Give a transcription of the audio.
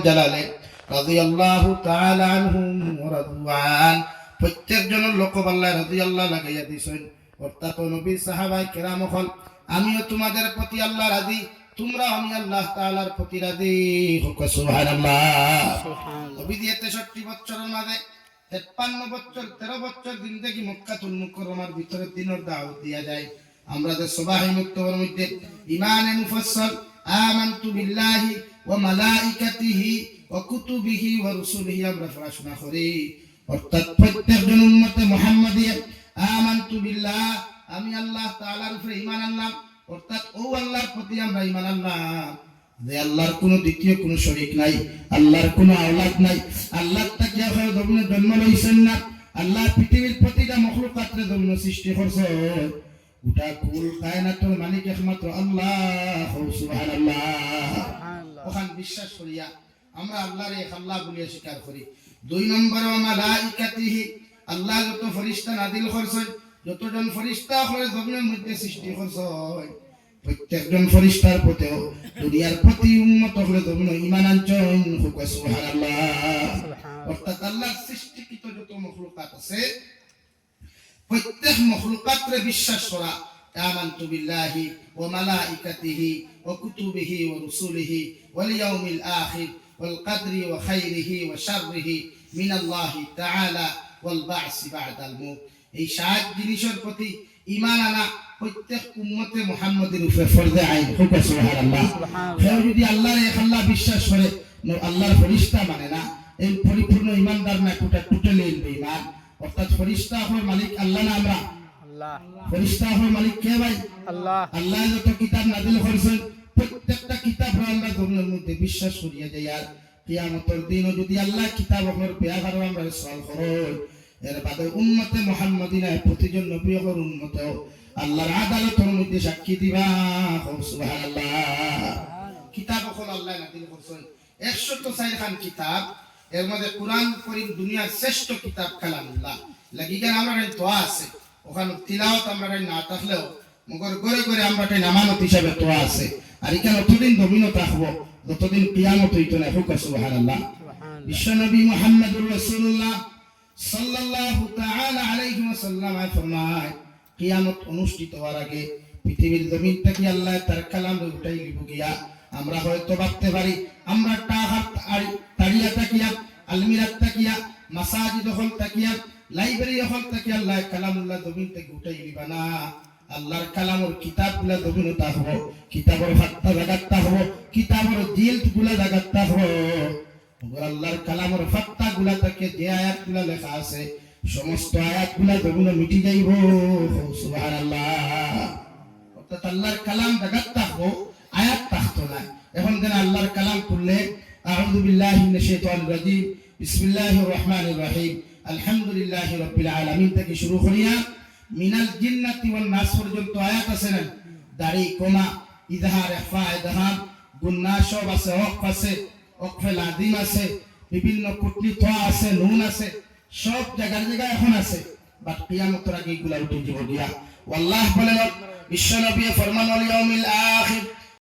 জালালে রাদিয়াল্লাহু তাআলা আনহুম ওয়া রাদওয়ান প্রত্যেকজনের লোক আল্লাহ রাদিয়াল্লাহু লাগাইয়া দিছেন। অর্থাৎ নবী সাহাবায়ে কেরাম হল আমিও তোমাদের প্রতি আল্লাহ রাজি, তোমরা আমি আল্লাহ তাআলার প্রতি রাজি। সুবহানাল্লাহ। নবী 63 বছরের মাঝে 53 বছর 13 বছর জিন্দেগি মক্কাতুল মুকাররমার ভিতরে দিনের দাওয়াত দিয়া যায়। আমরা যে সবাই মুক্তবর মধ্যে ঈমানে মুফাসসাল আমানতু বিল্লাহি ওয়া মালাইকাতিহি ওয়া কুতুবিহি ওয়া রুসুলিহি আমরা পড়াশোনা করি। অর্থাৎ প্রত্যেকজন উম্মতে মুহাম্মাদিয়া আমানতু বিল্লাহ, আমি আল্লাহ তাআলার উপরে ঈমান আনলাম। অর্থাৎ ও আল্লাহর প্রতি আমরা ঈমান আনলাম যে আল্লাহর কোনো দ্বিতীয় কোনো শরীক নাই, আল্লাহর কোনো আওলাদ নাই, আল্লাহ তাকিয়া হয় জমিনে জন্ম লইছেন না, আল্লাহ পৃথিবীর প্রতিটা মখলুকাতরে জমিনে সৃষ্টি করছে। গোটা কুল কায়নাতের মালিক একমাত্র আল্লাহ। সুবহানাল্লাহ। ওখান বিশ্বাস করিয়া আমরা আল্লাহর এক আল্লাহ বলিয়া স্বীকার করি। 2 নম্বর মালাইকাতিহি, আল্লাহ যত ফেরেশতা নাজিল করছেন, যতজন ফেরেশতা করে জমিনের মধ্যে সৃষ্টি করছেন, প্রত্যেকজন ফেরেশতার প্রতিও দুনিয়ার প্রতি উম্মত হলে জমিনে ঈমান আনছেন। সুবহানাল্লাহ। অর্থাৎ আল্লাহর সৃষ্টিকৃত যত মখলুকাত আছে প্রত্যেক মখলুকাতরে বিশ্বাস করা। আমানতু বিল্লাহি ওয়া মালাইকাতিহি ওয়া কুতুবিহি ওয়া রুসুলিহি ওয়াল ইয়াউমিল আখির ওয়াল কদরি ওয়া খাইরিহি ওয়া শাররিহি মিনাল্লাহি তাআলা ওয়াল বা'সি বা'দাল মউত। এই 7 জিনিসের প্রতি ঈমান আনা প্রত্যেক উম্মতে মুহাম্মাদের উপরে ফরজে আইন। সুবহানাল্লাহ। কেউ যদি আল্লাহর এক আল্লাহ বিশ্বাস করে, আল্লাহর ফেরেশতা মানে না, এই পরিপূর্ণ ঈমানদার না, টোটালি বেঈমান। অর্থাৎ ফেরেশতা হওয়ার মালিক আল্লাহ না আমরা? আল্লাহ। ফেরেশতা হওয়ার মালিক কে ভাই? আল্লাহ। আল্লাহ যত কিতাব নাযিল করেছেন প্রত্যেকটা কিতাব আমরা জমিনের মধ্যে বিশ্বাস করিয়া যাই। আর কিয়ামতের দিনও যদি আল্লাহ কিতাব আপনার পেয়াগার আমরা সওয়াল করই, এর বাদে উম্মতে মুহাম্মাদিনা প্রতিজন নবী হর উম্মতেও আল্লাহর আদালতের মধ্যে সাক্ষী দিবা। সুবহানাল্লাহ। কিতাব হল আল্লাহ নাযিল করেছেন 104 খান কিতাব। এর মধ্যে কুরআন করিম দুনিয়ার শ্রেষ্ঠ কিতাব কালামুল্লাহ। লাগিগান আমরা দোয়া আছে, ওখানে তিলাওয়াত আমরা না থাকলেও মগর গরে গরে আমরা নামানত হিসাবে দোয়া আছে। আর এখানে অতদিন জমিন থাকবো যতদিন কিয়ামত হইতো না। সুবহানাল্লাহ। বিশ্বনবী মুহাম্মদুর রাসূলুল্লাহ সাল্লাল্লাহু তাআলা আলাইহি ওয়াসাল্লাম ফরমায়, কিয়ামত অনুষ্ঠিত হওয়ার আগে পৃথিবীর জমিন থেকে আল্লাহ তার কালাম উঠাই লিব গিয়া। আমরা হয়তো ভাবতে পারি আমরা তাড়িয়া তাকিয়া, আলমিরাত তাকিয়া, মাসাজিদ হল তাকিয়া, লাইব্রেরি হল তাকিয়া আল্লাহ কালামুল্লাহ জমিন থেকে উঠাই লিবা না। আল্লাহর কালামর কিতাবগুলা জমিনে থাকব, কিতাবের ফাত্তা জায়গাত থাকব, কিতাবের জিলদগুলা জায়গাত থাকব। আল্লাহর কালামর ফাত্তা গুলা থেকে যে আয়াতগুলা লেখা আছে সমস্ত আয়াতগুলা জমিনে মিটি যাইব। সুবহানাল্লাহ। অর্থাৎ আল্লাহর কালাম জায়গাত থাকবো, আয়াত থাকতো না। এখন যেন আল্লাহর কালাম করলে আউযু বিল্লাহি মিনাশ শাইতানির রাজিম, বিসমিল্লাহির রহমানির রহিম, আলহামদুলিল্লাহি রাব্বিল আলামিন থেকে শুরু করিয়া মিনাল জিন্নাতি ওয়ান নাস পর্যন্ত আয়াত আছে না। দাড়ি কমা, ইজহার, ইখফা, ইদহাম, গুন্না সব আছে, ওয়াকফ আছে, ওয়াকফে লাযিম আছে, বিভিন্ন কুটলি থা আছে, নুন আছে, সব জায়গায় জায়গায় এখন আছে। বাট কিয়ামতের আগে এগুলা উঠে যাব গিয়া। আল্লাহ বলেন বিশ্বনবী ফরমান ওয়াল ইয়াউমিল আখির